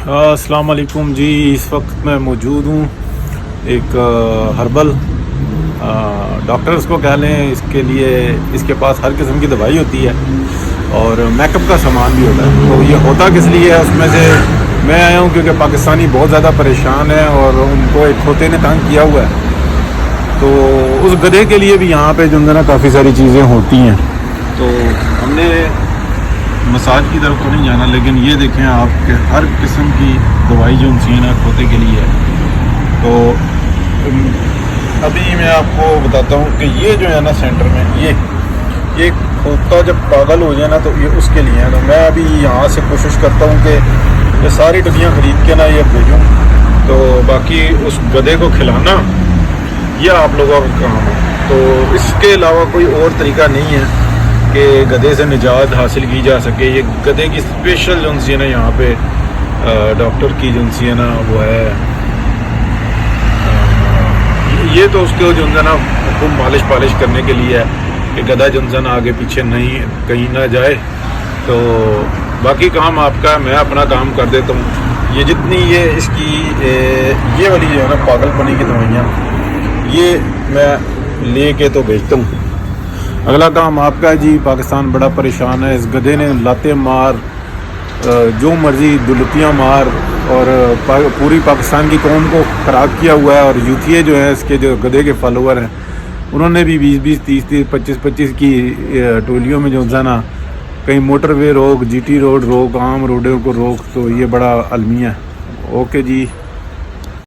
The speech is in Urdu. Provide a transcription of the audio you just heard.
السلام علیکم جی. اس وقت میں موجود ہوں ایک ہربل ڈاکٹرز کو کہہ لیں. اس کے لیے اس کے پاس ہر قسم کی دوائی ہوتی ہے اور میک اپ کا سامان بھی ہوتا ہے. تو یہ ہوتا کس لیے ہے, اس میں سے میں آیا ہوں کیونکہ پاکستانی بہت زیادہ پریشان ہیں اور ان کو ایک کھوتے نے تنگ کیا ہوا ہے. تو اس گدھے کے لیے بھی یہاں پہ جو ہے نا کافی ساری چیزیں ہوتی ہیں. تو ہم نے مساج کی طرف تو نہیں جانا, لیکن یہ دیکھیں آپ کہ ہر قسم کی دوائی جو انسی نا کھوتے کے لیے ہے. تو ابھی میں آپ کو بتاتا ہوں کہ یہ جو ہے نا سینٹر میں یہ کھوتا جب پاگل ہو جائے نا تو یہ اس کے لیے ہے. تو میں ابھی یہاں سے کوشش کرتا ہوں کہ یہ ساری ڈبیاں خرید کے نا یہ بھیجوں. تو باقی اس گدھے کو کھلانا یہ آپ لوگوں کا کام ہے. تو اس کے علاوہ کوئی اور طریقہ نہیں ہے کہ گدھے سے نجات حاصل کی جا سکے. یہ گدھے کی اسپیشل جو ہے نا یہاں پہ ڈاکٹر کی جو ہے نا وہ ہے, یہ تو اس کو جو ہے نا خوب مالش پالش کرنے کے لیے ہے کہ گدھا جو ہے نا آگے پیچھے نہیں کہیں نہ جائے. تو باقی کام آپ کا, میں اپنا کام کر دیتا ہوں. یہ جتنی یہ اس کی یہ والی جو ہے نا پاگل پنی کی دوائیاں یہ میں لے کے تو بھیجتا ہوں. اگلا کام آپ کا ہے جی. پاکستان بڑا پریشان ہے. اس گدھے نے لاتے مار, جو مرضی دلتیاں مار اور پوری پاکستان کی قوم کو خراب کیا ہوا ہے. اور یوتھیے جو ہیں اس کے جو گدھے کے فالوور ہیں انہوں نے بھی 20-20, 30-30, 25-25 کی ٹولیوں میں جو ہے نا کہیں موٹر وے روک, جی ٹی روڈ روک, عام روڈوں کو روک. تو یہ بڑا المیہ ہے. اوکے جی.